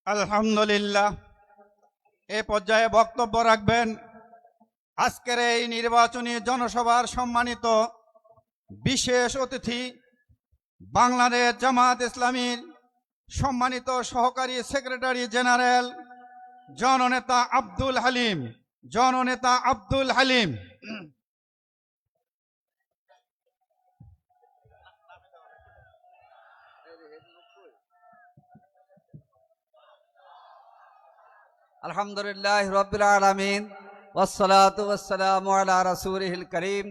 আলহামদুলিল্লাহ। এ পর্যায়ে বক্তব্য রাখবেন আজকের এই নির্বাচনী জনসভার সম্মানিত বিশেষ অতিথি, বাংলাদেশ জামাত ইসলামীর সম্মানিত সহকারী সেক্রেটারি জেনারেল জননেতা আব্দুল হালিম। আলহামদুলিল্লাহ রাব্বিল আলামিন ওয়াসসালাতু ওয়াসসালামু আলা রাসূলিল কারীম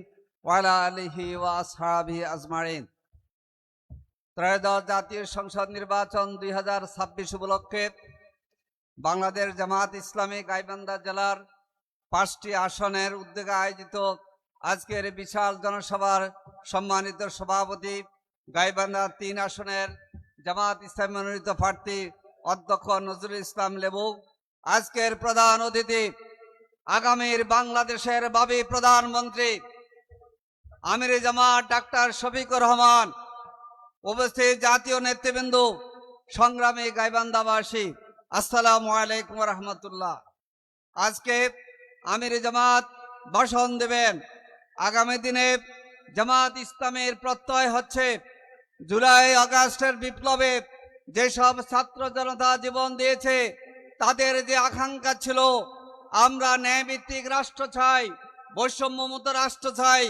ওয়া আলা আলিহি ওয়া আসহাবিহি আজমাইন। ত্রয়োদশ জাতীয় সংসদ নির্বাচন 2026 উপলক্ষে বাংলাদেশ জামাত ইসলামী গাইবান্ধা জেলার 5টি আসনের উদ্যোগে আয়োজিত আজকের বিশাল জনসভার সম্মানিত সভাপতি, গাইবান্ধা 3 আসনের জামাত ইসলামী মনোনীত প্রার্থী অধ্যক্ষ নজরুল ইসলাম লেবু, আজকের প্রধান অতিথি আগামীর বাংলাদেশের ভাবী প্রধানমন্ত্রী আমিরে জামাত ডাক্তার শফিকুর রহমান, উপস্থিত জাতীয় নেতৃবৃন্দ, সংগ্রামী গাইবান্ধাবাসী, আসসালামু আলাইকুম রহমতুল্লাহ। আজকে আমিরে জামাত ভাষণ দেবেন। আগামী দিনে জামাত ইসলামের প্রত্যয় হচ্ছে জুলাই আগস্টের বিপ্লবে যেসব ছাত্র জনতা জীবন দিয়েছে, তাদের যে আকাঙ্ক্ষা ছিল আমরা ন্যায়ভিত্তিক রাষ্ট্র চাই, বৈষম্যমুক্ত রাষ্ট্র চাই,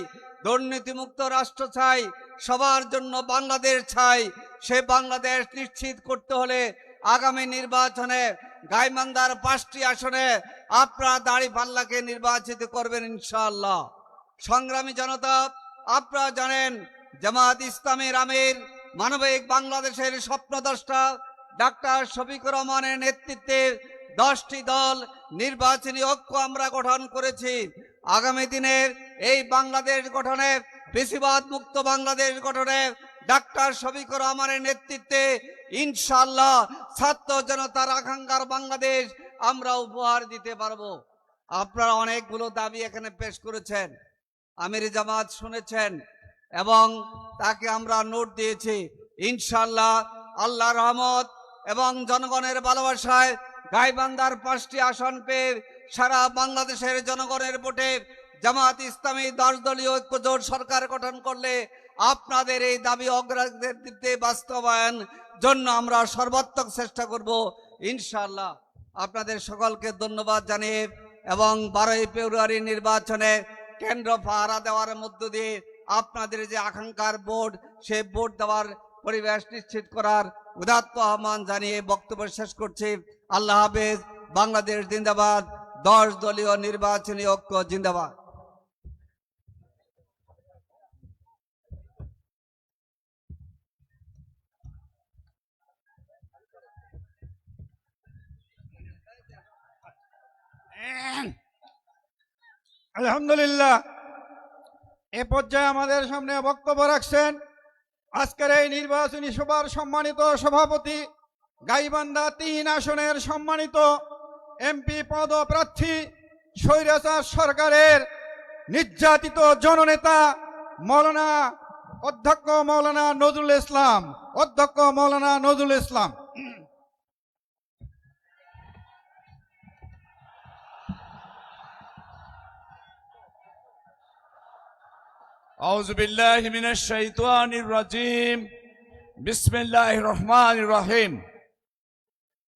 দুর্নীতিমুক্ত রাষ্ট্র চাই, সবার জন্য বাংলাদেশ চাই, সে বাংলাদেশ নিশ্চিত করতে হলে আগামী নির্বাচনে গাইবান্ধার 5টি আসনে আপনারা দাঁড়িপাল্লাকে নির্বাচিত করবেন ইনশাআল্লাহ। সংগ্রামী জনতা, আপনারা জানেন জামাত ইসলামের আমির মানবিক বাংলাদেশের স্বপ্নদ্রষ্টা ডাক্তার শফিকুর রহমানের নেতৃত্বে 10টি দল নির্বাচনী ঐক্য আমরা গঠন করেছি। আগামী দিনের এই বাংলাদেশ গঠনে, ফ্যাসিবাদ মুক্ত বাংলাদেশ গঠনে ডাক্তার শফিকুর রহমানের নেতৃত্বে ইনশাআল্লাহ ছাত্র জনতার আকাঙ্ক্ষার বাংলাদেশ আমরা উপহার দিতে পারবো। আপনারা অনেকগুলো দাবি এখানে পেশ করেছেন, আমির জামাত শুনেছেন এবং তাকে আমরা নোট দিয়েছি। ইনশাআল্লাহ আল্লাহর রহমত এবং জনগণের ভালোবাসায় গাইবান্ধার 5টি আসন পেয়ে সারা বাংলাদেশের জনগণের ভোটে জামাত ইসলামী 10 দলীয় ঐক্যজোট সরকার গঠন করলে আপনাদের এই দাবি অগ্রাধিকার দিতে বাস্তবায়ন জন্য আমরা সর্বাত্মক চেষ্টা করব ইনশাআল্লাহ। আপনাদের সকলকে ধন্যবাদ জানিয়ে এবং 12ই ফেব্রুয়ারি নির্বাচনে কেন্দ্র পাহারা দেওয়ার মধ্য দিয়ে আপনাদের যে আকাঙ্ক্ষার ভোট, সেই ভোট দেওয়ার পরিবেশ নিশ্চিত করার উদাত্ত আহ্বান জানিয়ে বক্তব্য শেষ করছি। আল্লাহ হাফেজ। বাংলাদেশ জিন্দাবাদ। 10 দলীয় নির্বাচনী ঐক্য জিন্দাবাদ। আলহামদুলিল্লাহ। এ পর্যায়ে আমাদের সামনে বক্তব্য রাখছেন আজকের এই নির্বাচনী সভার সম্মানিত সভাপতি, গাইবান্ধা 3 আসনের সম্মানিত এমপি পদপ্রার্থী, স্বৈরাচার সরকারের নির্যাতিত জননেতা অধ্যক্ষ মৌলানা নজরুল ইসলাম। আউযু বিল্লাহি মিনাশ শাইতানির রাজিম। বিসমিল্লাহির রহমানির রহিম।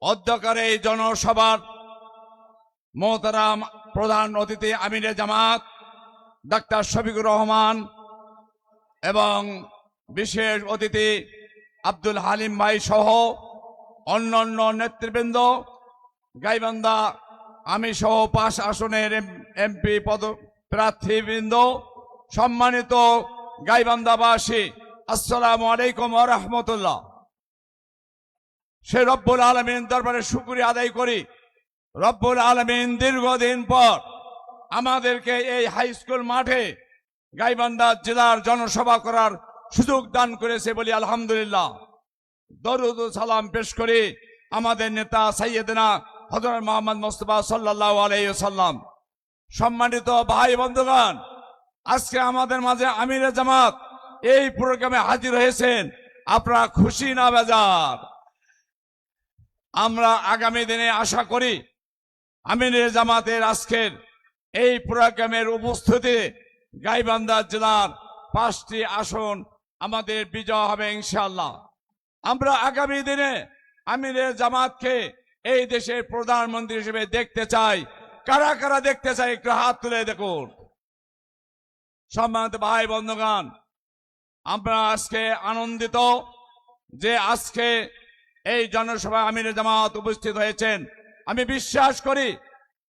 অধ্যক্ষের এই জনসভার মোহতারাম প্রধান অতিথি আমিরে জামাত ডাক্তার শফিকুর রহমান এবং বিশেষ অতিথি আব্দুল হালিম ভাই সহ অন্যান্য নেতৃবৃন্দ, গাইবান্ধা আমি সহ 5 আসনের এমপি পদপ্রার্থীবৃন্দ, সম্মানিত গাইবান্ধাবাসী, আসসালামু আলাইকুম ওয়া রাহমাতুল্লাহ। সে রব্বুল আলামিন দরবারে শুকরিয়া আদায় করি। রব্বুল আলামিন দীর্ঘদিন পর আমাদেরকে এই হাই স্কুল মাঠে গাইবান্ধা জেলার জনসভা করার সুযোগ দান করেছে বলি আলহামদুলিল্লাহ। দরুদ ও সালাম পেশ করি আমাদের নেতা সাইয়েদনা হযরত মুহাম্মদ মুস্তাফা সাল্লাল্লাহু আলাইহি ওয়াসাল্লাম। সম্মানিত ভাই বন্ধুগণ, আজকে আমাদের মাঝে আমিরে জামাত এই প্রোগ্রামে হাজির হয়েছেন, আপনারা খুশি না বেজার? আমরা আগামী দিনে আশা করি আমিরে জামাতের আজকের এই প্রোগ্রামের উপস্থিতিতে গাইবান্ধা জেলার 5টি আসন আমাদের বিজয় হবে ইনশাআল্লাহ। আমরা আগামী দিনে আমিরে জামাতকে এই দেশের প্রধানমন্ত্রী হিসেবে দেখতে চাই। কারা কারা দেখতে চাই একটু হাত তুলে দেখুন। সম্মানিত ভাই বন্ধুগণ, আমরা আজকে আনন্দিত যে আজকে এই জনসভায় আমিরে জামাত উপস্থিত হয়েছেন। আমি বিশ্বাস করি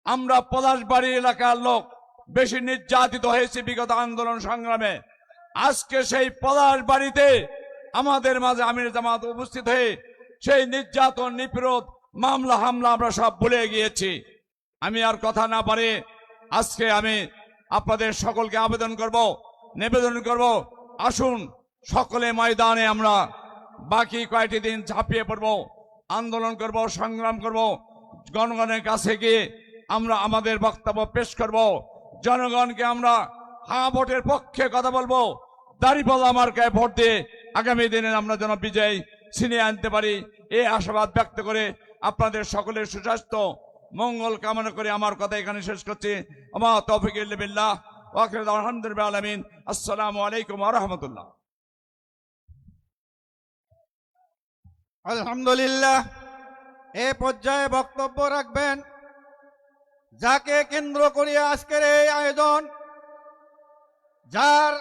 আমরা পলাশবাড়ি এলাকার লোক বেশি নির্যাতিত হয়েছে বিগত আন্দোলন সংগ্রামে। আজকে সেই পলাশবাড়িতে আমাদের মাঝে আমিরে জামাত উপস্থিত হয়ে সেই নির্যাতন নিপীড়ন মামলা হামলা আমরা সব ভুলে গিয়েছি। আমি আর কথা না পারে আজকে আমি আপনাদের সকলকে নিবেদন করব, আসুন সকলে ময়দানে আমরা বাকি কয়েকটি দিন ঝাঁপিয়ে পড়ব, আন্দোলন করব, সংগ্রাম করব, জনগণের কাছে গিয়ে আমরা আমাদের বক্তব্য পেশ করব। জনগণকে আমরা হ্যাঁ ভোটের পক্ষে কথা বলবো, দাঁড়িপাল্লা মার্কায় ভোট দিয়ে আগামী দিনে আমরা যেন বিজয় ছিনিয়ে আনতে পারি এই আশাবাদ ব্যক্ত করে আপনাদের সকলের সুস্বাস্থ্য মঙ্গল কামনা করে আমার কথা এখানে শেষ করছি। আমার তৌফিক ইল্লা বিল্লাহ ওয়া আখিরু দাওয়ানা আলহামদুলিল্লাহি রাব্বিল আলামিন। আসসালামু আলাইকুম ওয়া রাহমাতুল্লাহ। আলহামদুলিল্লাহ। এ পর্যায়ে বক্তব্য রাখবেন যাকে কেন্দ্র করে আজকের এই আয়োজন, যার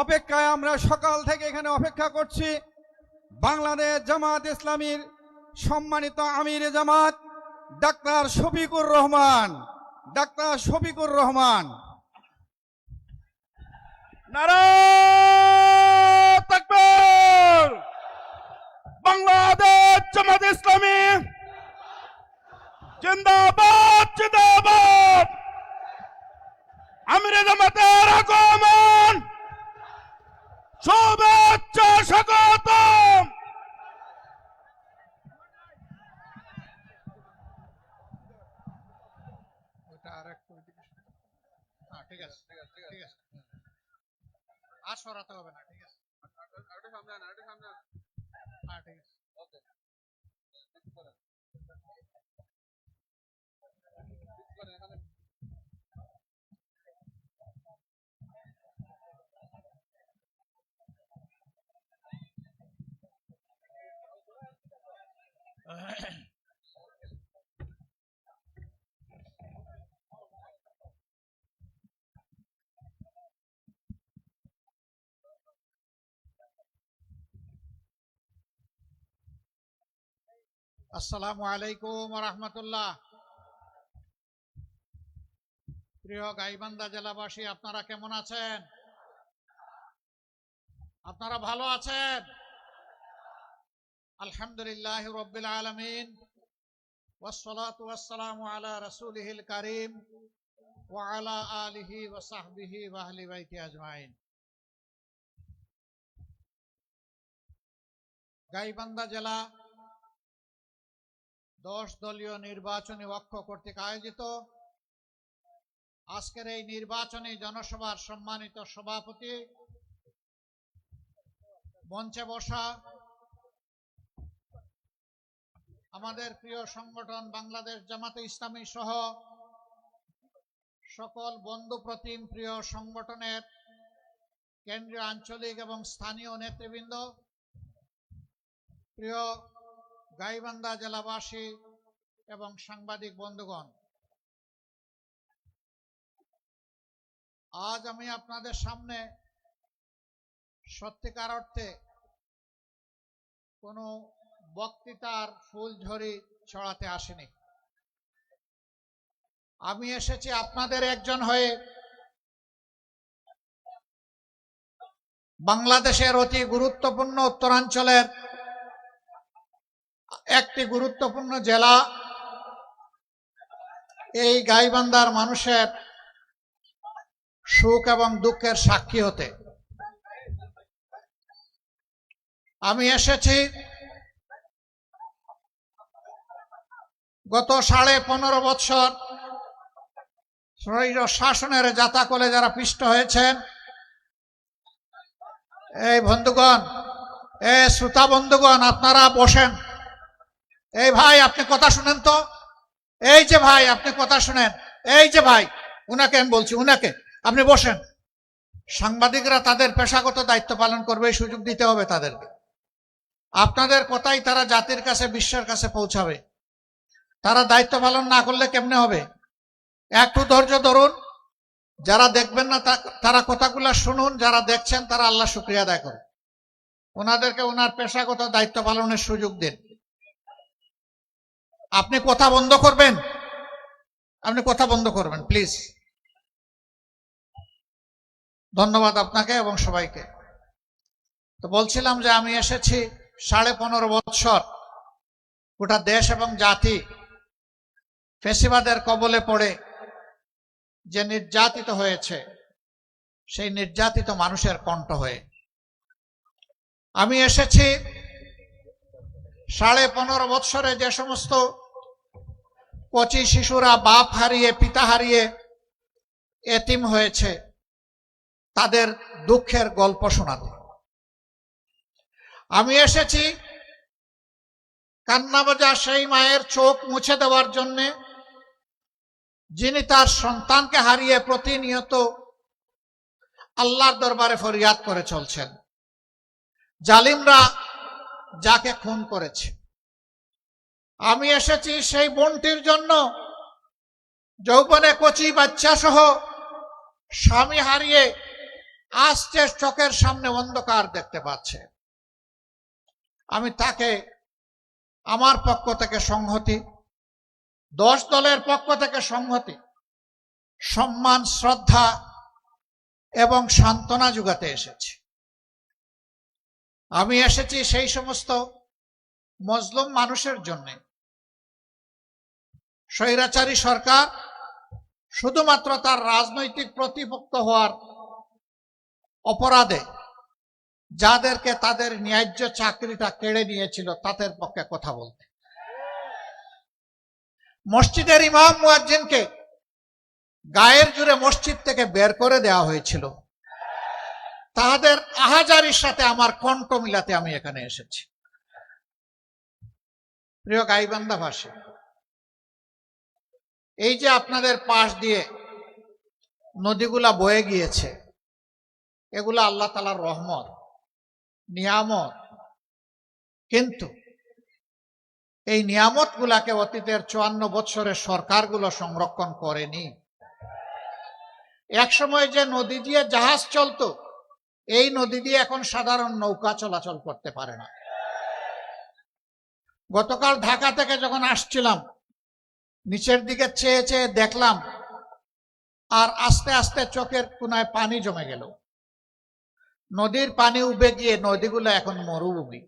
অপেক্ষায় আমরা সকাল থেকে এখানে অপেক্ষা করছি, বাংলাদেশ জামাত ইসলামীর সম্মানিত আমিরে জামাত ডাক্তার শফিকুর রহমান। নারায়ে তাকবীর। বাংলাদেশ জামাত ইসলামী জিন্দাবাদ জিন্দাবাদ। আমিরে জামাতের আগমন, শুভেচ্ছা স্বাগতম। আর সরাতে হবে না, ঠিক আছে? হ্যাঁ, ঠিক আছে। আসসালামু আলাইকুম ওয়া রাহমাতুল্লাহ। প্রিয় গাইবান্ধা জেলাবাসী, আপনারা কেমন আছেন? আপনারা ভালো আছেন? আলহামদুলিল্লাহি রাব্বিল আলামিন ওয়াসসালাতু ওয়াসসালামু আলা রাসূলিহিল কারীম ওয়া আলা আলিহি ওয়া সাহবিহি ওয়া আহলি বাইতি আজমাইন। গাইবান্ধা জেলা 10 দলীয় নির্বাচনী ঐক্য কর্তৃক আয়োজিত আজকের এই নির্বাচনী জনসভার সম্মানিত সভাপতি, মঞ্চে বসা আমাদের প্রিয় সংগঠন বাংলাদেশ জামাতে ইসলামী সহ সকল বন্ধু প্রতিম প্রিয় সংগঠনের কেন্দ্রীয়, আঞ্চলিক এবং স্থানীয় নেতৃবৃন্দ, প্রিয় গাইবান্ধা জেলাবাসী এবং সাংবাদিক বন্ধুগণ, আজ আমি আপনাদের সামনে সত্যিকার অর্থে কোনো বক্তৃতার ফুলঝড়ি ছড়াতে আসেনি। আমি এসেছি আপনাদের একজন হয়ে বাংলাদেশের অতি গুরুত্বপূর্ণ উত্তরাঞ্চলের একটি গুরুত্বপূর্ণ জেলা এই গাইবান্ধার মানুষের সুখ এবং দুঃখের সাক্ষী হতে। আমি এসেছি গত 15.5 বছর স্বৈর শাসনের জাতাকলে যারা পিষ্ট হয়েছেন, এই বন্ধুগণ, শ্রোতা বন্ধুগণ, আপনারা বসেন, এই ভাই আপনি কথা শুনেন তো, এই যে ভাই আপনি কথা শুনেন, এই যে ভাই, উনাকে আমি বলছি, উনাকে আপনি বসেন। সাংবাদিকরা তাদের পেশাগত দায়িত্ব পালন করবে, এই সুযোগ দিতে হবে তাদেরকে। আপনাদের কথাই তারা জাতির কাছে, বিশ্বের কাছে পৌঁছাবে। তারা দায়িত্ব পালন না করলে কেমনে হবে? একটু ধৈর্য ধরুন। যারা দেখবেন না তারা কথাগুলা শুনুন, যারা দেখছেন তারা আল্লাহ শুকরিয়া আদায় করুন। ওনাদেরকে ওনার পেশাগত দায়িত্ব পালনের সুযোগ দিন। আপনি কথা বন্ধ করবেন, আপনি কথা বন্ধ করবেন প্লিজ। ধন্যবাদ আপনাকে এবং সবাইকে। তো বলছিলাম যে আমি এসেছি 15.5 বৎসর গোটা দেশ এবং জাতি ফ্যাসিবাদের কবলে পড়ে যে নির্যাতিত হয়েছে, সেই নির্যাতিত মানুষের কণ্ঠ হয়ে। আমি এসেছি 15.5 বৎসরে যে সমস্ত কচি শিশুরা বাপ হারিয়ে, পিতা হারিয়ে এতিম হয়েছে, তাদের দুঃখের গল্প শোনাতে। আমি এসেছি কান্নাবাজা সেই মায়ের চোখ মুছে দেওয়ার জন্যে, যিনি তার সন্তানকে হারিয়ে প্রতিনিয়ত আল্লাহর দরবারে ফরিয়াদ করে চলছেন। জালিমরা যাকে খুন করেছে। আমি এসেছি সেই বোনটির জন্য, যৌবনে কচি বাচ্চা সহ স্বামী হারিয়ে আস্তে চোখের সামনে অন্ধকার দেখতে পাচ্ছে। আমি তাকে আমার পক্ষ থেকে সংহতি, 10 দলের পক্ষ থেকে সংহতি, সম্মান, শ্রদ্ধা এবং সান্ত্বনা যোগাতে এসেছি। আমি এসেছি সেই সমস্ত মজলুম মানুষের জন্য। স্বৈরাচারী সরকার শুধুমাত্র তার রাজনৈতিক প্রতিপক্ষ হওয়ার অপরাধে যাদেরকে তাদের ন্যায্য চাকরিটা কেড়ে নিয়েছিল, তাদের পক্ষে কথা বলতে। মসজিদের ইমাম মুয়াজ্জিনকে গায়ের জুড়ে মসজিদ থেকে বের করে দেওয়া হয়েছিল। তাদের আহাজারির সাথে আমার কণ্ঠ মিলাতে আমি এখানে এসেছি। প্রিয় গাইবান্ধাবাসী, এই যে আপনাদের পাশ দিয়ে নদীগুলা বয়ে গিয়েছে, এগুলা আল্লাহ তাআলার রহমত, নিয়ামত। কিন্তু এই নিয়ামত গুলাকে অতীতের 54 বছরের সরকারগুলো সংরক্ষণ করেনি। এক সময় যে নদী দিয়ে জাহাজ চলতো, এই নদী দিয়ে এখন সাধারণ নৌকা চলাচল করতে পারে না। গতকাল ঢাকা থেকে যখন আসছিলাম, নিচের দিকে চেয়ে চেয়ে দেখলাম, আর আস্তে আস্তে চোখের কোনায় পানি জমে গেল। নদীর পানি উবে গিয়ে নদীগুলো এখন মরুভূমি,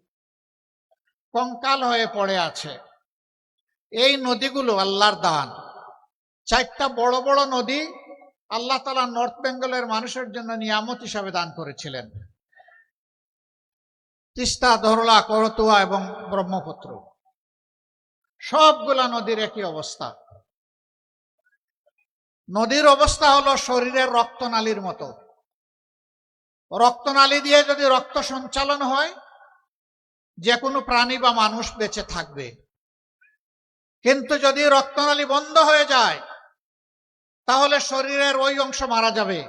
কঙ্কাল হয়ে পড়ে আছে। এই নদীগুলো আল্লাহর দান। 4টা বড় বড় নদী আল্লাহ তাআলা নর্থ বেঙ্গলের মানুষের জন্য নিয়ামত হিসাবে দান করেছিলেন। তিস্তা, ধরলা, করতোয়া এবং ব্রহ্মপুত্র, সবগুলা নদীর একই অবস্থা। নদীর অবস্থা হলো শরীরের রক্তনালীর মতো। রক্তনালী দিয়ে যদি রক্ত সঞ্চালন হয়, যে কোনো প্রাণী বা মানুষ বেঁচে থাকবে। কিন্তু যদি রক্তনালী বন্ধ হয়ে যায়, তাহলে শরীরের ওই অংশ মারা যাবে।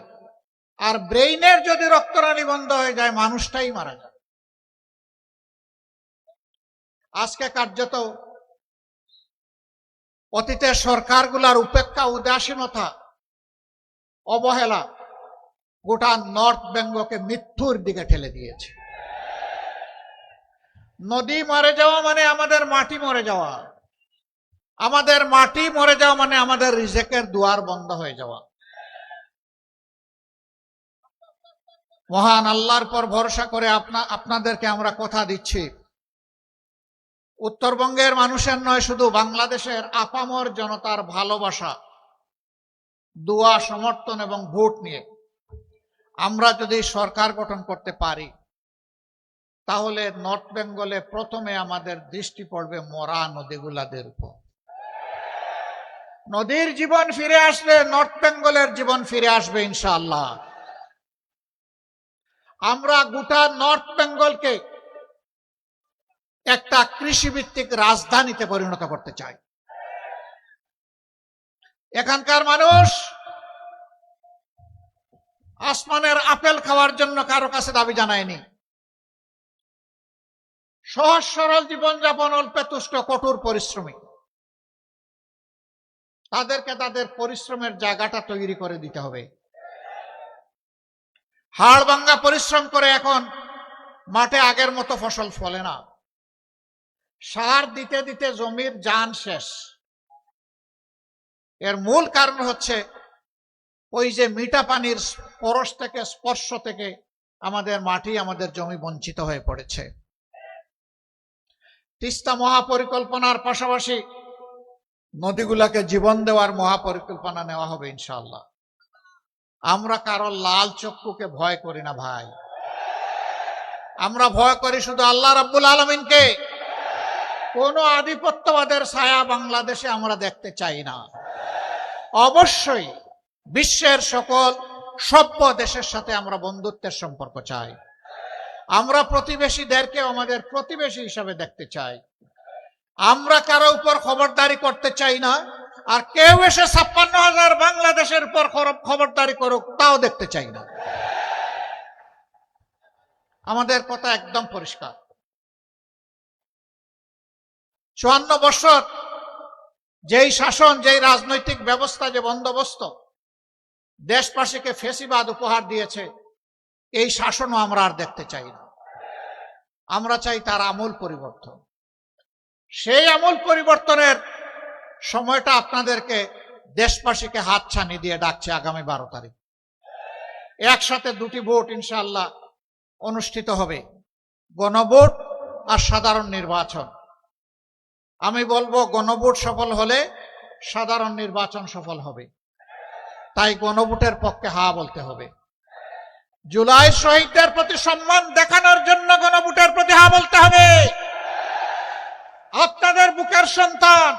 আর ব্রেইনের যদি রক্তনালী বন্ধ হয়ে যায়, মানুষটাই মারা যাবে। আজকে কার্যত অতীতের সরকারগুলার উপেক্ষা, উদাসীনতা, অবহেলা গোটা নর্থ বেঙ্গলকে মৃত্যুর দিকে ঠেলে দিয়েছে। নদী মরে যাওয়া মানে আমাদের মাটি মরে যাওয়া। আমাদের মাটি মরে যাওয়া মানে আমাদের রিজেকের দুয়ার বন্ধ হয়ে যাওয়া। মহান আল্লাহর পর ভরসা করে আপনাদেরকে আমরা কথা দিচ্ছি, উত্তরবঙ্গের মানুষের নয়, শুধু বাংলাদেশের আপামর জনতার ভালোবাসা, দোয়া, সমর্থন এবং ভোট নিয়ে আমরা যদি সরকার গঠন করতে পারি, তাহলে নর্থ বেঙ্গলে প্রথমে আমাদের দৃষ্টি পড়বে মরা নদীগুলাদের উপর। নদীর জীবন ফিরে আসবে, নর্থ বেঙ্গলের জীবন ফিরে আসবে ইনশাআল্লাহ। আমরা গোটা নর্থ বেঙ্গলকে একটা কৃষিভিত্তিক রাজধানীতে পরিণত করতে চাই। এখানকার মানুষ আসমানের আপেল খাওয়ার জন্য কারো কাছে দাবি জানায়নি। সহজ সরল জীবনযাপন, অল্পে তুষ্ট, কঠোর পরিশ্রমী। তাদেরকে তাদের পরিশ্রমের জায়গাটা তৈরি করে দিতে হবে। হাড় ভাঙ্গা পরিশ্রম করে এখন মাঠে আগের মতো ফসল ফলে না। সার দিতে দিতে জমির জান শেষ। এর মূল কারণ হচ্ছে ওই যে মিঠা পানির পরশ থেকে, স্পর্শ থেকে আমাদের মাটি, আমাদের জমি বঞ্চিত হয়ে পড়েছে। তিস্তা মহাপরিকল্পনার পাশাপাশি নদীগুলাকে জীবন দেওয়ার মহাপরিকল্পনা নেওয়া হবে ইনশাআল্লাহ। আমরা কারো লাল চক্ষুকে ভয় করি না ভাই, আমরা ভয় করি শুধু আল্লাহ রাব্বুল আলামিনকে। কোন আধিপত্যবাদের ছায়া বাংলাদেশে আমরা দেখতে চাই না। অবশ্যই বিশ্বের সকল সভ্য দেশের সাথে আমরা বন্ধুত্বের সম্পর্ক চাই। আমরা প্রতিবেশীদেরকে আমাদের প্রতিবেশী হিসাবে দেখতে চাই। আমরা কারো উপর খবরদারি করতে চাই না, আর কেউ এসে 56,000 বাংলাদেশের উপর খবরদারি করুক তাও দেখতে চাই না। আমাদের কথা একদম পরিষ্কার। 54 বছর যেই শাসন, যেই রাজনৈতিক ব্যবস্থা, যে বন্দোবস্ত দেশবাসীকে ফেসিবাদ উপহার দিয়েছে, এই শাসনও আমরা আর দেখতে চাই না। আমরা চাই তার আমূল পরিবর্তন। সেই আমূল পরিবর্তনের সময়টা আপনাদেরকে, দেশবাসীকে হাতছানি দিয়ে ডাকছে আগামী 12 তারিখ। একসাথে দুটি ভোট ইনশাআল্লাহ অনুষ্ঠিত হবে, গণভোট আর সাধারণ নির্বাচন। আমি বলবো গণভোট সফল হলে সাধারণ নির্বাচন সফল হবে, তাই গণভোটের পক্ষে হা বলতে হবে। জুলাই শহীদদের প্রতি সম্মান দেখানোর জন্য গণভোটের প্রতি হা বলতে হবে। আপনাদের বুকের সন্তান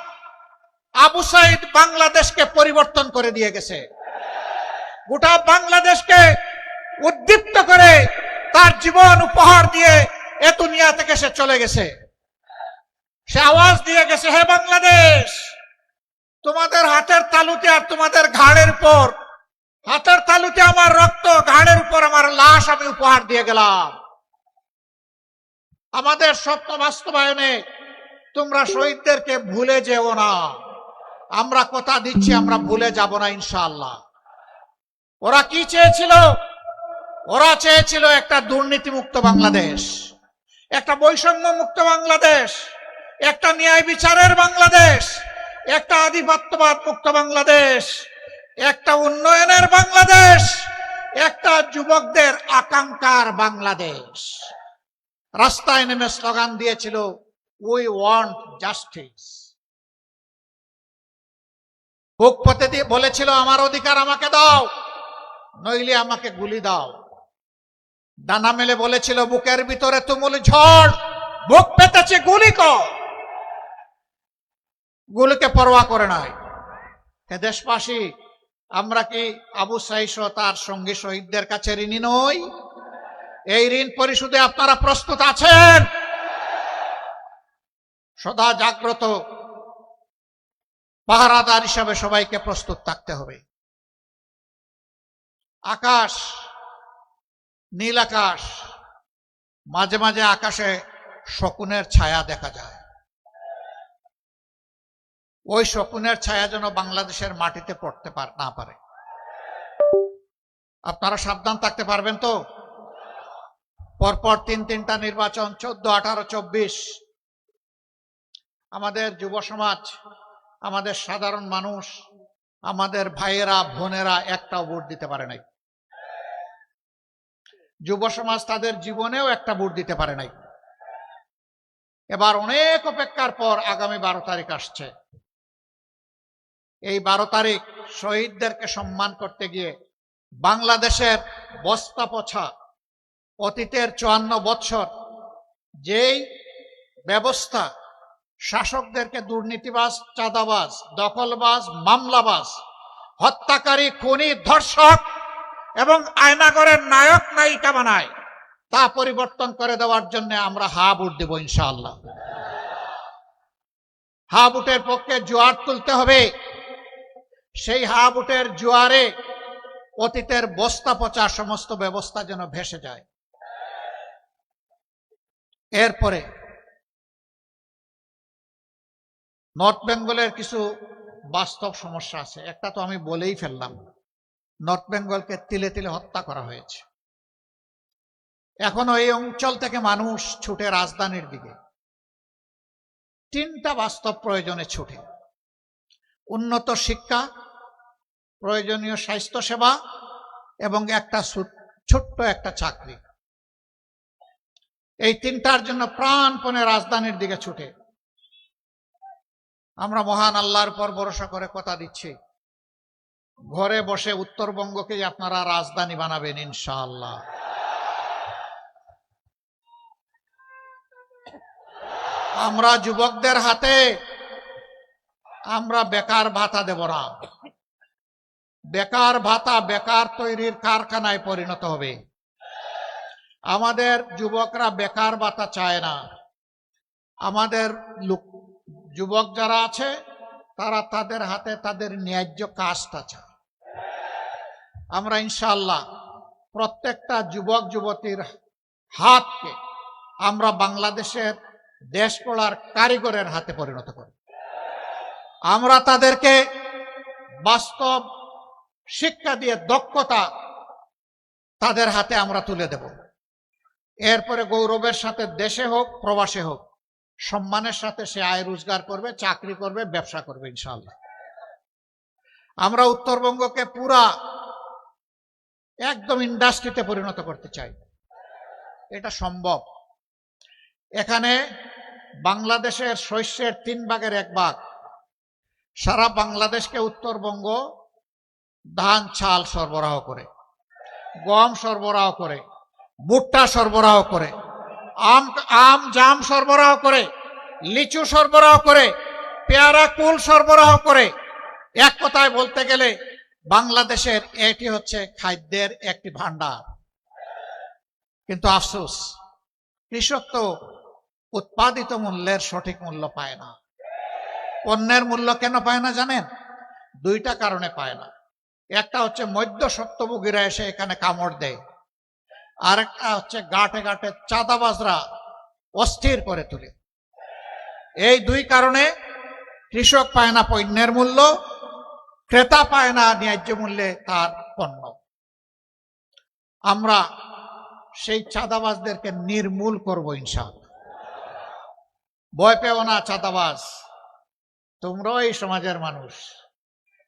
আবু সাইদ বাংলাদেশকে পরিবর্তন করে দিয়ে গেছে, গোটা বাংলাদেশকে উদ্দীপ্ত করে তার জীবন উপহার দিয়ে এ দুনিয়া থেকে সে চলে গেছে। সে আওয়াজ দিয়ে গেছে, হে বাংলাদেশ, তোমাদের হাতের তালুতে আর তোমাদের ঘাড়ের উপর, হাতের তালুতে আমার রক্ত, ঘাড়ের উপর আমার লাশ আমি উপহার দিয়ে গেলাম। আমাদের স্বপ্ন বাস্তবায়নে তোমরা শহীদদেরকে ভুলে যেও না। আমরা কথা দিচ্ছি, আমরা ভুলে যাব না ইনশাআল্লাহ। ওরা কি চেয়েছিল? ওরা চেয়েছিল একটা দুর্নীতিমুক্ত বাংলাদেশ, একটা বৈষম্য মুক্ত বাংলাদেশ, একটা ন্যায় বিচারের বাংলাদেশ, একটা আধিপত্যবাদ মুক্ত বাংলাদেশ, একটা উন্নয়নের বাংলাদেশ, একটা যুবকদের আকাঙ্ক্ষার বাংলাদেশ। রাস্তায় নেমে স্লোগান দিয়েছিল, উই ওয়ান্ট জাস্টিস। বুক পেতে দিয়ে বলেছিল, আমার অধিকার আমাকে দাও, নইলে আমাকে গুলি দাও। ডানা মেলে বলেছিল, বুকের ভিতরে তুমুল ঝড়, বুক পেতেছে, গুলি কর। গুলিকে পরোয়া করে নাই। হে দেশবাসী, আমরা কি আবু সাইদ ও তার সঙ্গী শহীদদের কাছে ঋণী নই? এই ঋণ পরিশোধে আপনারা প্রস্তুত আছেন? সদা জাগ্রত পাহারাদার হিসাবে সবাইকে প্রস্তুত থাকতে হবে। আকাশ, নীল আকাশ, মাঝে মাঝে আকাশে শকুনের ছায়া দেখা যায়। ওই শকুনের ছায়া যেন বাংলাদেশের মাটিতে পড়তে না পারে। আপনারা সাবধান থাকতে পারবেন তো? পরপর তিনটা নির্বাচন, 14, 18, 24। আমাদের যুব সমাজ, আমাদের সাধারণ মানুষ, আমাদের ভাইয়েরা বোনেরা একটাও ভোট দিতে পারে নাই। যুব সমাজ তাদের জীবনেও একটা ভোট দিতে পারে নাই। এবার অনেক অপেক্ষার পর আগামী 12 তারিখ আসছে। এই 12 তারিখ শহীদদেরকে সম্মান করতে গিয়ে বাংলাদেশের বস্তা পছা অতীতের 54 বছর যেই ব্যবস্থা শাসকদেরকে দুর্নীতিবাজ, চাঁদাবাজ, দখলবাজ, মামলাবাজ, হত্যাকারী, খুনি, ধর্ষক এবং আয়নাগরের নায়ক নায়িকা বানায়, তা পরিবর্তন করে দেওয়ার জন্য আমরা হা ভোট দেব ইনশাআল্লাহ। হাবুটের পক্ষে জোয়ার তুলতে হবে। সেই হাবুটের জোয়ারে অতীতের বস্তা পচা সমস্ত ব্যবস্থা যেন ভেসে যায়। এরপরে নর্থ বেঙ্গলের কিছু বাস্তব সমস্যা আছে। একটা তো আমি বলেই ফেললাম, নর্থ বেঙ্গলকে তিলে তিলে হত্যা করা হয়েছে। এখনো এই অঞ্চল থেকে মানুষ ছুটে রাজধানীর দিকে। তিনটা বাস্তব প্রয়োজনে ছুটে: উন্নত শিক্ষা, প্রয়োজনীয় স্বাস্থ্য সেবা এবং একটা ছোট্ট একটা চাকরি। এই তিনটার জন্য প্রাণপণে রাজধানীর দিকে ছুটে। আমরা মহান আল্লাহর উপর ভরসা করে কথা দিচ্ছি, ঘরে বসে উত্তরবঙ্গকে আপনারা রাজধানী বানাবেন ইনশাআল্লাহ। আমরা যুবকদের হাতে আমরা বেকার ভাতা দেব না। বেকার ভাতা বেকার তৈরির কারখানায় পরিণত হবে। আমাদের যুবকরা বেকার ভাতা চায় না। আমাদের যুবক যারা আছে তারা তাদের হাতে তাদের ন্যায্য কাজটা চায়। আমরা ইনশাআল্লাহ প্রত্যেকটা যুবক যুবতীর হাতকে আমরা বাংলাদেশের দেশ গড়ার কারিগরের হাতে পরিণত করি। আমরা তাদেরকে বাস্তব শিক্ষা দিয়ে দক্ষতা তাদের হাতে আমরা তুলে দেব। এরপরে গৌরবের সাথে দেশে হোক প্রবাসে হোক সম্মানের সাথে সে আয় রোজগার করবে, চাকরি করবে, ব্যবসা করবে ইনশাআল্লাহ। আমরা উত্তরবঙ্গকে পুরা একদম ইন্ডাস্ট্রিতে পরিণত করতে চাই। এটা সম্ভব। এখানে বাংলাদেশের শস্যের 3 ভাগের 1 ভাগ। সারা বাংলাদেশকে উত্তরবঙ্গ ধান চাল সরবরাহ করে, গম সরবরাহ করে, ভুট্টা সরবরাহ করে, আম জাম সরবরাহ করে, লিচু সরবরাহ করে, পেয়ারা কুল সরবরাহ করে। এক কথায় বলতে গেলে বাংলাদেশের এটি হচ্ছে খাদ্যের একটি ভান্ডার। কিন্তু আফসোস, কৃষক তো উৎপাদিত মূল্যের সঠিক মূল্য পায় না। পণ্যের মূল্য কেন পায় না জানেন? 2টা কারণে পায় না। একটা হচ্ছে মধ্য স্বত্বভোগীরা এসে এখানে কামড় দেয়, আর একটা হচ্ছে ঘাটে ঘাটে চাঁদাবাজরা অস্থির করে তোলে। এই 2 কারণে কৃষক পায় না পণ্যের মূল্য, ক্রেতা পায় না ন্যায্য মূল্যে তার পণ্য। আমরা সেই চাঁদাবাজদেরকে নির্মূল করব ইনশাআল্লাহ। ভয় পেও না চাঁদাবাজ, তোমরাও এই সমাজের মানুষ।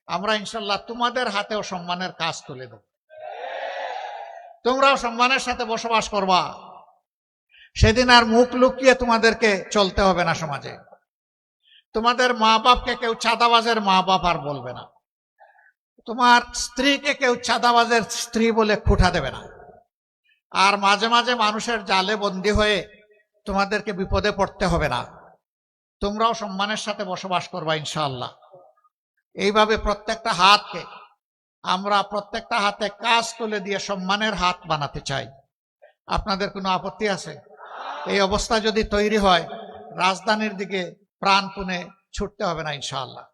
আমরা ইনশাআল্লাহ তোমাদের হাতেও সম্মানের কাজ তুলে দেব। তোমরাও সম্মানের সাথে বসবাস করবা। সেদিন আর মুখ লুকিয়ে তোমাদেরকে চলতে হবে না সমাজে। তোমাদের মা বাপকে কেউ চাঁদাবাজের মা বাপ আর বলবে না। তোমার স্ত্রীকে কেউ চাঁদাবাজের স্ত্রী বলে খুঁটা দেবে না। আর মাঝে মাঝে মানুষের জালে বন্দী হয়ে তোমাদেরকে বিপদে পড়তে হবে না। তোমরাও সম্মানের সাথে বসবাস করবা ইনশাআল্লাহ। এইভাবে প্রত্যেকটা হাতকে আমরা প্রত্যেকটা হাতে কাজ তুলে দিয়ে সম্মানের হাত বানাতে চাই। আপনাদের কোনো আপত্তি আছে? এই অবস্থা যদি তৈরি হয়, রাজধানীর দিকে প্রাণপণে ছুটতে হবে না ইনশাআল্লাহ।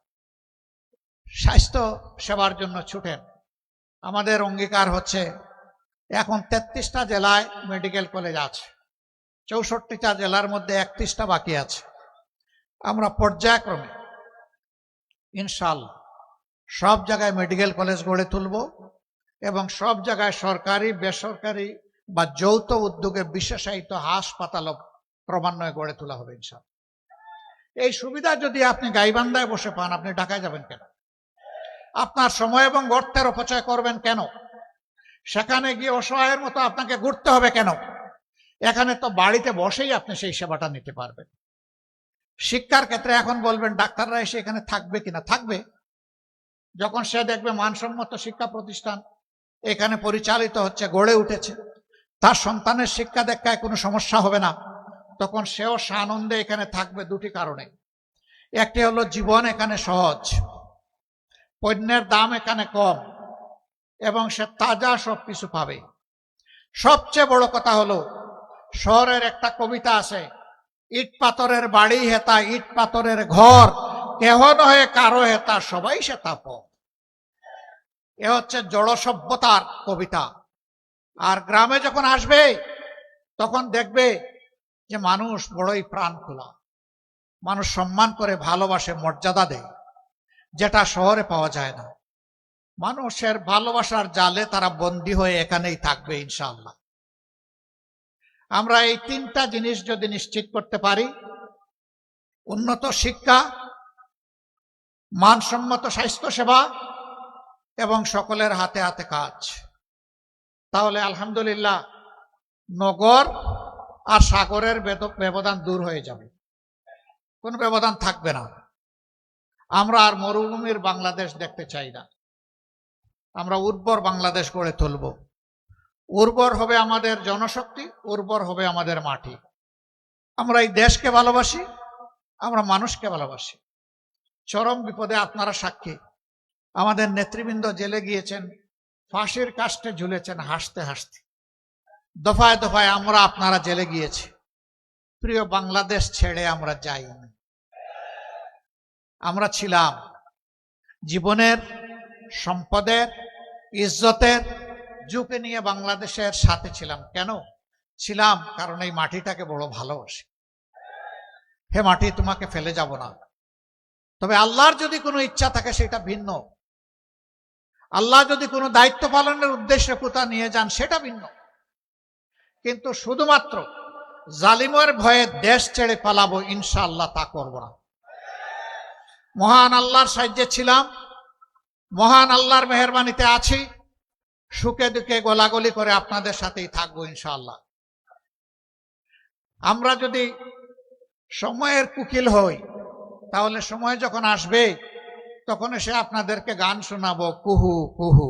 স্বাস্থ্য সেবার জন্য ছুটেন। আমাদের অঙ্গীকার হচ্ছে এখন 33টা জেলায় মেডিকেল কলেজ আছে, 64টা জেলার মধ্যে 31টা বাকি আছে। আমরা পর্যায়ক্রমে ইনশাআল্লাহ সব জায়গায় মেডিকেল কলেজ গড়ে তুলব এবং সব জায়গায় সরকারি বেসরকারি বা যৌথ উদ্যোগে বিশেষায়িত হাসপাতাল ক্রমান্বয়ে গড়ে তোলা হবে ইনশাআল্লাহ। এই সুবিধা যদি আপনি গাইবান্ধায় বসে পান, আপনি ঢাকায় যাবেন কেন? আপনার সময় এবং অর্থের অপচয় করবেন কেন? সেখানে গিয়ে অসহায়ের মতো আপনাকে ঘুরতে হবে কেন? এখানে তো বাড়িতে বসেই আপনি সেই সেবাটা নিতে পারবেন। শিক্ষার ক্ষেত্রে এখন বলবেন ডাক্তাররা এসে এখানে থাকবে কিনা? থাকবে। যখন সে দেখবে মানসম্মত শিক্ষা প্রতিষ্ঠান এখানে পরিচালিত হচ্ছে, গড়ে উঠেছে, তার সন্তানের শিক্ষা দীক্ষায় কোনো সমস্যা হবে না, তখন সেও সানন্দে এখানে থাকবে। 2টি কারণে। একটি হলো জীবন এখানে সহজ, পণ্যের দাম এখানে কম এবং সে তাজা সবকিছু পাবে। সবচেয়ে বড় কথা হলো, শহরের একটা কবিতা আছে, ইট পাথরের বাড়ি হেতা, ইট পাথরের ঘর, কেহ নহে কারো হেতা, সবাই সেতা পথ। এ হচ্ছে জড় সভ্যতার কবিতা। আর গ্রামে যখন আসবে তখন দেখবে যে মানুষ বড়ই প্রাণ খোলা, মানুষ সম্মান করে, ভালোবাসে, মর্যাদা দেয়, যেটা শহরে পাওয়া যায় না। মানুষের ভালোবাসার জালে তারা বন্দী হয়ে এখানেই থাকবে ইনশাআল্লাহ। আমরা এই তিনটা জিনিস যদি নিশ্চিত করতে পারি, উন্নত শিক্ষা, মানসম্মত স্বাস্থ্য সেবা এবং সকলের হাতে হাতে কাজ, তাহলে আলহামদুলিল্লাহ নগর আর সাগরের ব্যবধান দূর হয়ে যাবে, কোনো ব্যবধান থাকবে না। আমরা আর মরুভূমির বাংলাদেশ দেখতে চাই না, আমরা উর্বর বাংলাদেশ গড়ে তুলব। উর্বর হবে আমাদের জনশক্তি, উর্বর হবে আমাদের মাটি। আমরা এই দেশকে ভালোবাসি, আমরা মানুষকে ভালোবাসি। চরম বিপদে আপনারা সাক্ষী, আমাদের নেতৃবৃন্দ জেলে গিয়েছেন, ফাঁসির কাস্টে ঝুলেছেন হাসতে হাসতে। দফায় দফায় আমরা আপনারা জেলে গিয়েছি, প্রিয় বাংলাদেশ ছেড়ে আমরা যাইনি। আমরা ছিলাম জীবনের, সম্পদের, ইজ্জতের ঝুঁকি নিয়ে বাংলাদেশের সাথে ছিলাম। কেন ছিলাম? কারণ এই মাটিটাকে বড় ভালোবাসি। হে মাটি, তোমাকে ফেলে যাব না। তবে আল্লাহর যদি কোনো ইচ্ছা থাকে সেটা ভিন্ন। আল্লাহ যদি কোনো দায়িত্ব পালনের উদ্দেশ্যে কোথাও নিয়ে যান সেটা ভিন্ন, কিন্তু শুধুমাত্র জালিমের ভয়ে দেশ ছেড়ে পালাবো ইনশাআল্লাহ তা করব না। মহান আল্লাহর সাহায্যে ছিলাম, মহান আল্লাহর মেহেরবানিতে আছি, সুখে দুঃখে গোলাগুলি করে আপনাদের সাথেই থাকবো ইনশাআল্লাহ। আমরা যদি সময়ের কুকিল হই, তাহলে সময় যখন আসবে তখন এসে আপনাদেরকে গান শোনাবো কুহু কুহু।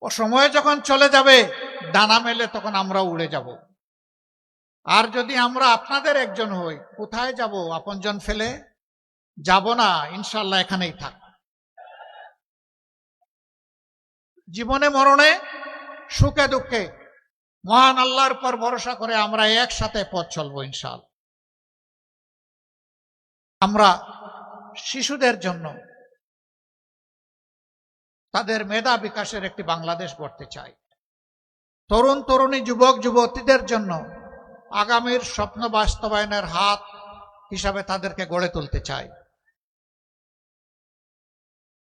ও সময় যখন চলে যাবে ডানা মেলে তখন আমরা উড়ে যাব। আর যদি আমরা আপনাদের একজন হই, কোথায় যাব? আপনজন ফেলে যাব না, ইনশাআল্লাহ এখানেই থাক। জীবনে মরণে, সুখে দুঃখে মহান আল্লাহর উপর ভরসা করে আমরা একসাথে পথ চলবো ইনশাআল্লাহ। আমরা শিশুদের জন্য তাদের মেধা বিকাশের একটি বাংলাদেশ গড়তে চাই। তরুণ তরুণী, যুবক যুবতীদের জন্য আগামীর স্বপ্ন বাস্তবায়নের হাত হিসাবে তাদেরকে গড়ে তুলতে চাই।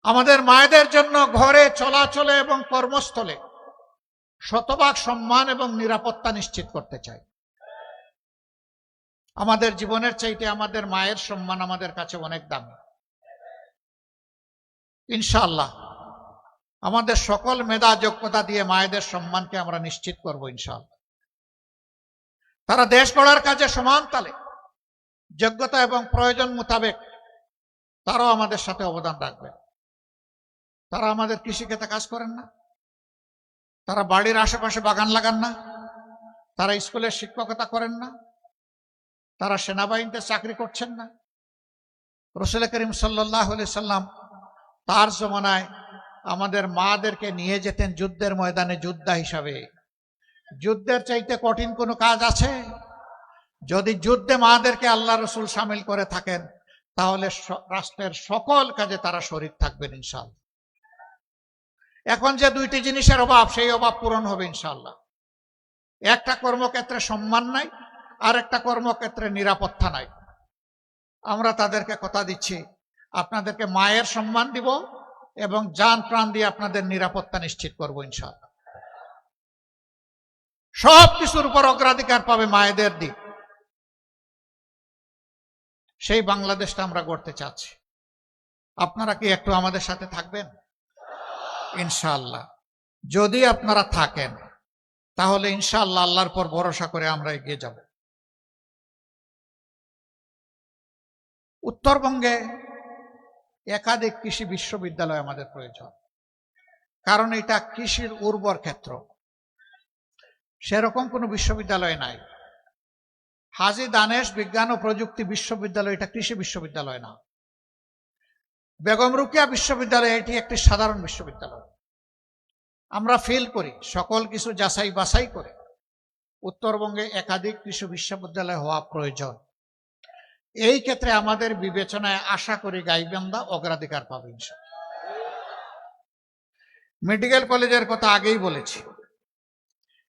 আমাদের মায়েদের জন্য ঘরে, চলাচলে এবং কর্মস্থলে শতভাগ সম্মান এবং নিরাপত্তা নিশ্চিত করতে চাই। আমাদের জীবনের চাইতে আমাদের মায়ের সম্মান আমাদের কাছে অনেক দামি। ইনশাআল্লাহ আমাদের সকল মেধা যোগ্যতা দিয়ে মায়েদের সম্মানকে আমরা নিশ্চিত করব ইনশাআল্লাহ। তারা দেশ গড়ার কাজে সমান তালে, যোগ্যতা এবং প্রয়োজন মোতাবেক তারাও আমাদের সাথে অবদান রাখবে। তারা আমাদের কৃষিক্ষেত্রে কাজ করেন না, তারা বাড়ির আশেপাশে বাগান লাগান না, তারা স্কুলের শিক্ষকতা করেন না, তারা সেনাবাহিনীতে চাকরি করছেন না। রাসূল করিম সাল্লাল্লাহু আলাইহি সাল্লাম তার জমানায় আমাদের মাদেরকে নিয়ে যেতেন যুদ্ধের ময়দানে যোদ্ধা হিসাবে। যুদ্ধের চাইতে কঠিন কোনো কাজ আছে? যদি যুদ্ধে মাদেরকে আল্লাহ রসুল সামিল করে থাকেন, তাহলে রাষ্ট্রের সকল কাজে তারা শরীক থাকবেন ইনশাআল্লাহ। এখন যে দুইটি জিনিসের অভাব, সেই অভাব পূরণ হবে ইনশাআল্লাহ। একটা কর্মক্ষেত্রে সম্মান নাই, আর একটা কর্মক্ষেত্রে নিরাপত্তা নাই। আমরা তাদেরকে কথা দিচ্ছি, আপনাদেরকে মায়ের সম্মান দিব এবং জান প্রাণ দিয়ে আপনাদের নিরাপত্তা নিশ্চিত করব ইনশাআল্লাহ। সব কিছুর উপর অগ্রাধিকার পাবে মায়েদের দিক। সেই বাংলাদেশটা আমরা গড়তে চাচ্ছি। আপনারা কি একটু আমাদের সাথে থাকবেন? ইনশাআল্লাহ যদি আপনারা থাকেন, তাহলে ইনশাআল্লাহ আল্লাহর পর ভরসা করে আমরা এগিয়ে যাব। উত্তরবঙ্গে একাধিক কৃষি বিশ্ববিদ্যালয় আমাদের প্রয়োজন, কারণ এটা কৃষির উর্বর ক্ষেত্র। সেরকম কোনো বিশ্ববিদ্যালয় নাই। হাজী দানেশ বিজ্ঞান ও প্রযুক্তি বিশ্ববিদ্যালয় এটা কৃষি বিশ্ববিদ্যালয় না। বেগম রোকেয়া বিশ্ববিদ্যালয় এটি একটি সাধারণ বিশ্ববিদ্যালয়। আমরা ফিল করি, সকল কিছু যাচাই বাছাই করে উত্তরবঙ্গে একাধিক কৃষি বিশ্ববিদ্যালয় হওয়া প্রয়োজন। এই ক্ষেত্রে আমাদের বিবেচনায় আশা করি গাইবান্ধা অগ্রাধিকার পাবে ইনশাআল্লাহ। মেডিকেল কলেজের কথা আগেই বলেছি,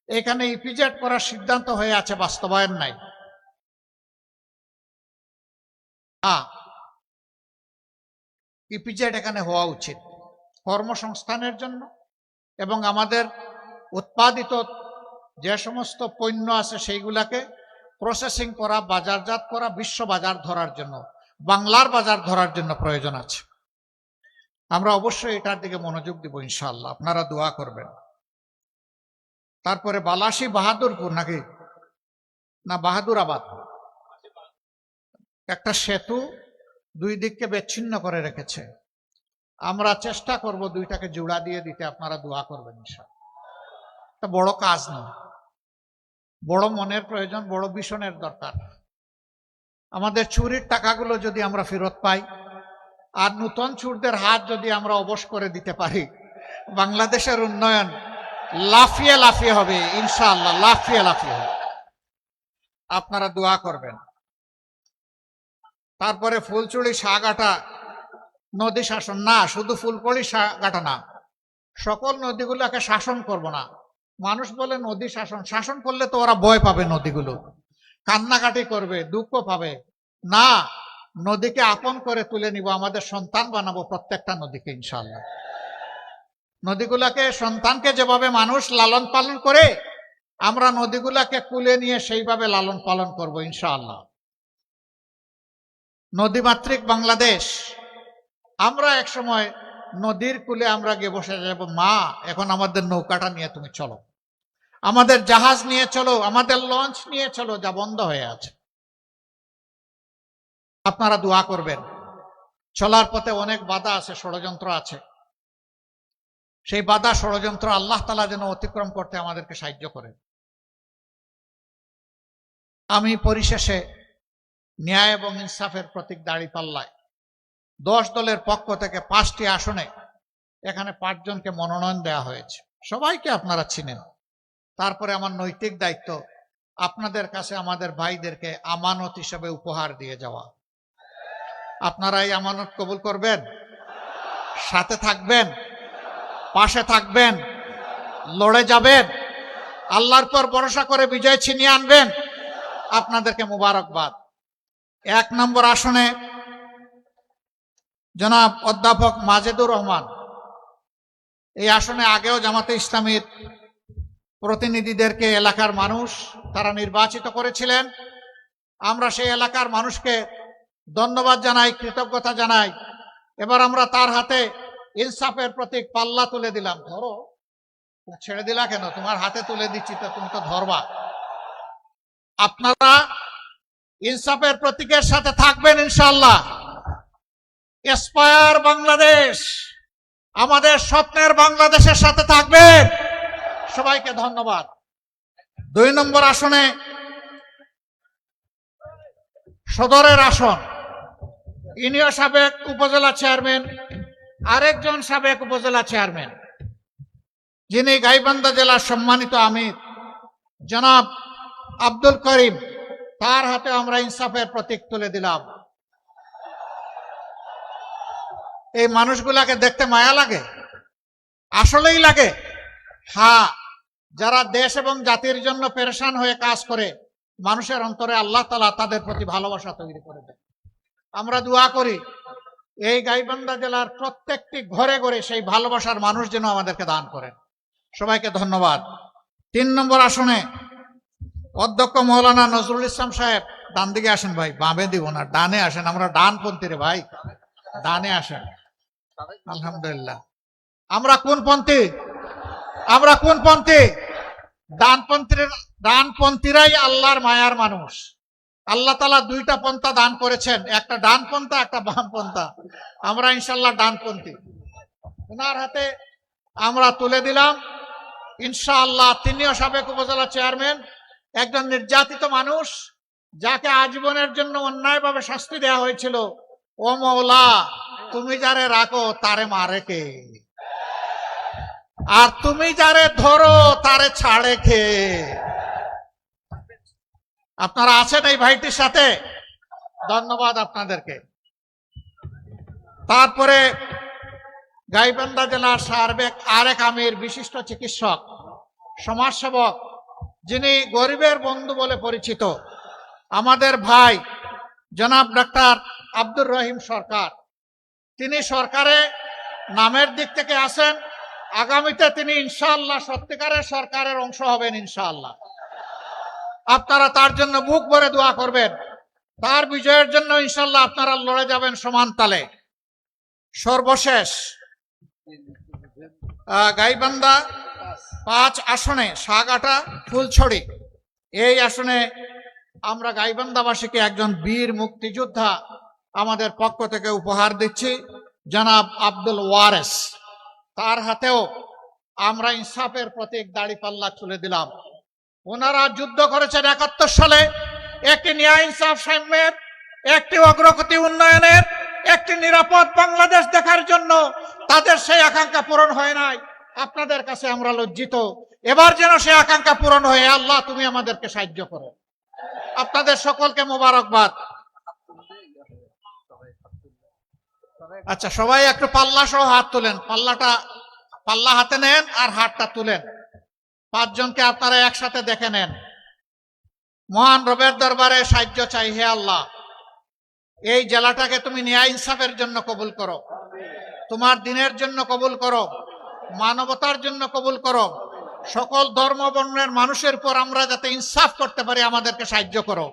এখানে ইপিজেড করার সিদ্ধান্ত হয়ে আছে, বাস্তবায়ন নাই। ইপিজেড এখানে হওয়া উচিত কর্মসংস্থানের জন্য এবং আমাদের উৎপাদিত যে সমস্ত পণ্য আছে সেইগুলাকে প্রসেসিং করা, বাজারজাত করা, বিশ্ব বাজার ধরার জন্য, বাংলার বাজার ধরার জন্য প্রয়োজন আছে। আমরা অবশ্যই এটার দিকে মনোযোগ দিব ইনশাআল্লাহ, আপনারা দোয়া করবেন। তারপরে বালাসী বাহাদুরপুর নাকি না বাহাদুরাবাদ, একটা সেতু দুই দিককে বিচ্ছিন্ন করে রেখেছে। আমরা চেষ্টা করব দুইটাকে জোড়া দিয়ে দিতে, আপনারা দোয়া করবেন ইনশাআল্লাহ। এটা বড় কাজ নয়, বড় মনের প্রয়োজন, বড় ভীষণের দরকার। আমাদের চুরির টাকাগুলো যদি আমরা ফেরত পাই আর নূতন চোরদের হাত যদি আমরা অবশ করে দিতে পারি, বাংলাদেশের উন্নয়ন লাফিয়ে লাফিয়ে হবে ইনশাআল্লাহ, লাফিয়ে লাফিয়ে হবে। আপনারা দোয়া করবেন। তারপরে ফুলচুড়ি সাগাটা নদী শাসন না, শুধু ফুলকড়ি সাগাটা না, সকল নদীগুলোকে শাসন করব না। মানুষ বলে নদী শাসন, শাসন করলে তো ওরা ভয় পাবে, নদীগুলো কান্নাকাটি করবে, দুঃখ পাবে না। নদীকে আপন করে তুলে নিব, আমাদের সন্তান বানাবো প্রত্যেকটা নদীকে ইনশাআল্লাহ। নদীগুলাকে, সন্তানকে যেভাবে মানুষ লালন পালন করে, আমরা নদীগুলাকে কুলে নিয়ে সেইভাবে লালন পালন করব ইনশাআল্লাহ। নদীমাতৃক বাংলাদেশ। আমরা একসময় নদীর কূলে আমরা গিয়ে বসে যাব, মা এখন আমাদের নৌকাটা নিয়ে তুমি চলো, আমাদের জাহাজ নিয়ে চলো, আমাদের লঞ্চ নিয়ে চলো, যা বন্ধ হয়ে আছে। আপনারা দোয়া করবেন। চলার পথে অনেক বাধা আছে, ষড়যন্ত্র আছে, সেই বাধা ষড়যন্ত্র আল্লাহ তাআলা যেন অতিক্রম করতে আমাদেরকে সাহায্য করেন। আমি পরিশেষে ন্যায় এবং ইনসাফের প্রতীক দাঁড়িপাল্লায় 10 দলের পক্ষ থেকে 5টি আসনে এখানে 5 জনকে মনোনয়ন দেওয়া হয়েছে। সবাইকে আপনারা চিনেন। তারপরে আমার নৈতিক দায়িত্ব আপনাদের কাছে আমাদের ভাইদেরকে আমানত হিসেবে উপহার দিয়ে যাওয়া। আপনারা এই আমানত কবুল করবেন, সাথে থাকবেন, পাশে থাকবেন, লড়ে যাবেন, আল্লাহর পর ভরসা করে বিজয় ছিনিয়ে আনবেন। আপনাদেরকে মুবারকবাদ। 1 নম্বর আসনে জনাব অধ্যাপক মাজেদুর রহমান, এই আসনে আগেও জামাতে ইসলামীর প্রতিনিধিদেরকে এলাকার মানুষ তারা নির্বাচিত করেছিলেন। আমরা সেই এলাকার মানুষকে ধন্যবাদ জানাই, কৃতজ্ঞতা জানাই। এবার আমরা তার হাতে ইনসাফের প্রতীক পাল্লা তুলে দিলাম। ধরো, ছেড়ে দিলা কেন? তোমার হাতে তুলে দিচ্ছি তো, তুমি তো ধরবা। আপনারা ইনসাফের প্রতীকের সাথে থাকবেন ইনশাআল্লাহ। এসপায়ার বাংলাদেশ, আমাদের স্বপ্নের বাংলাদেশের সাথে থাকবেন। সবাইকে ধন্যবাদ। 2 নম্বর আসনে সদরের আসন, ইনিও সাবেক উপজেলা চেয়ারম্যান, আরেকজন সাবেক উপজেলা চেয়ারম্যান, যিনি গাইবান্ধা জেলার সম্মানিত আমির জনাব আব্দুল করিম, তার হাতে আমরা ইনসাফের প্রতীক তুলে দিলাম। এই মানুষগুলাকে দেখতে মায়া লাগে, আসলেই লাগে। হ্যাঁ, যারা দেশ এবং জাতির জন্য পেরেশান হয়ে কাজ করে, মানুষের অন্তরে আল্লাহ তাআলা তাদের প্রতি ভালোবাসা তৈরি করে দেয়। আমরা দোয়া করি এই গাইবান্ধা জেলার প্রত্যেকটি ঘরে ঘরে সেই ভালোবাসার মানুষ যেন আমাদেরকে দান করেন। সবাইকে ধন্যবাদ। 3 নম্বর আসনে অধ্যক্ষ মৌলানা নজরুল ইসলাম সাহেব, ডান দিকে আসেন ভাই, বামে দিব না, ডানে আসেন। আমরা ডানপন্থী রে ভাই, ডানে আসেন। আলহামদুলিল্লাহ। আমরা কোন পন্থী? আমরা কোন পন্থী? ডানপন্থীরাই আল্লাহর মায়ার মানুষ। আল্লাহ তাআলা 2টা পন্থা দান করেছেন, একটা ডান পন্থা, একটা বাম পন্থা। আমরা ইনশাআল্লাহ ডানপন্থী। ওনার হাতে আমরা তুলে দিলাম ইনশাআল্লাহ। তিনিও সাবেক উপজেলা চেয়ারম্যান, একজন নির্যাতিত মানুষ, যাকে আজীবনের জন্য অন্যায়ভাবে শাস্তি দেওয়া হয়েছিল। ও মওলা, তুমি যারে রাখো তারে মারে কে, আর তুমি যারে ধরো তারে ছাড়ে কে? আপনারা আছেন এই ভাইটির সাথে, ধন্যবাদ আপনাদেরকে। তারপরে গাইবান্ধা জেলার সার্বিক আরেক আমির, বিশিষ্ট চিকিৎসক, সমাজসেবক, যিনি গরিবের বন্ধু বলে পরিচিত, আমাদের ভাই জনাব ডাক্তার আব্দুর রহিম সরকার। তিনি সরকারে নামের দিক থেকে আছেন, আগামীতে তিনি ইনশাআল্লাহ সত্যিকারের সরকারের অংশ হবেন ইনশাআল্লাহ। আপনারা তার জন্য বুক ভরে দোয়া করবেন, তার বিজয়ের জন্য ইনশাআল্লাহ আপনারা লড়ে যাবেন সমান তালে। সর্বশেষ গাইবান্ধা 5 আসনে সাগাটা ফুলছড়ি, এই আসনে আমরা গাইবান্ধাবাসীকে একজন বীর মুক্তিযোদ্ধা আমাদের পক্ষ থেকে উপহার দিচ্ছি, জনাব আব্দুল ওয়ারেস। তার হাতেও আমরা ইনসাফের প্রতীক দাড়িপাল্লা তুলে দিলাম। ওনারা যুদ্ধ করেছেন 71 সালে, একটি ন্যায় ইনসাফ সাম্যের, একটি অগ্রগতি উন্নয়নের, একটি নিরাপদ বাংলাদেশ দেখার জন্য। তাদের সেই আকাঙ্ক্ষা পূরণ হয় নাই, আপনাদের কাছে আমরা লজ্জিত। এবার যেন সেই আকাঙ্ক্ষা পূরণ হয়ে, আল্লাহ তুমি আমাদেরকে সাহায্য করো। আপনাদের সকলকে মোবারকবাদ। আচ্ছা, সবাই একটু পাল্লা সহ হাত তুলেন, পাল্লা হাতে নেন আর হাতটা তুলেন। 5 জনকে আপনারা একসাথে দেখে নেন। মহান রবের দরবারে সাহায্য চাই, হে আল্লাহ এই জেলাটাকে তুমি ন্যায় ইনসাফের জন্য কবুল করো, তোমার দিনের জন্য কবুল করো, মানবতার জন্য কবুল করো। সকল ধর্ম বর্ণের মানুষের পর আমরা যাতে ইনসাফ করতে পারি আমাদেরকে সাহায্য করো।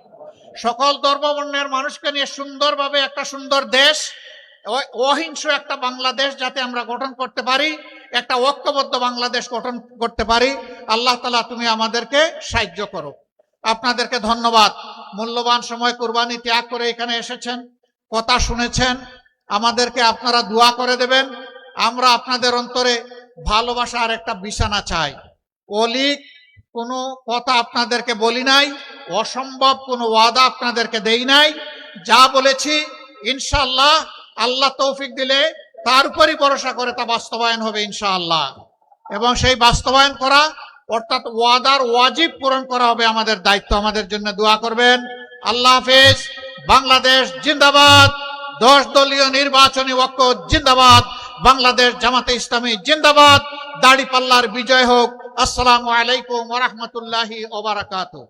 সকল ধর্ম বর্ণের মানুষকে নিয়ে সুন্দরভাবে একটা সুন্দর দেশ, অহিংস একটা বাংলাদেশ যাতে আমরা গঠন করতে পারি, একটা ঐক্যবদ্ধ বাংলাদেশ গঠন করতে পারি। আল্লাহ তাআলা তুমি আমাদেরকে সাহায্য করো। আপনাদেরকে ধন্যবাদ। মূল্যবান সময় কুরবানি ত্যাগ করে এখানে এসেছেন, কথা শুনেছেন, আমাদেরকে আপনারা দোয়া করে দেবেন। আমরা আপনাদের অন্তরে ভালোবাসার একটা বিছানা চাই। অলিক কোনো কথা আপনাদেরকে বলি নাই, অসম্ভব কোনো ওয়াদা আপনাদেরকে দেই নাই। যা বলেছি ইনশাআল্লাহ আল্লাহ তৌফিক দিলে তার উপরই ভরসা করে তা বাস্তবায়ন হবে ইনশাআল্লাহ। এবং সেই বাস্তবায়ন করা অর্থাৎ ওয়াদার ওয়াজিব পূরণ করা হবে আমাদের দায়িত্ব। আমাদের জন্য দোয়া করবেন। আল্লাহ হাফেজ। বাংলাদেশ জিন্দাবাদ। 10 দলীয় নির্বাচনী ঐক্য জিন্দাবাদ। বাংলাদেশ জামাতে ইসলামী জিন্দাবাদ। দাড়িপাল্লার বিজয় হোক। আসসালামু আলাইকুম ওয়া রাহমাতুল্লাহি ওয়া বারাকাতুহু।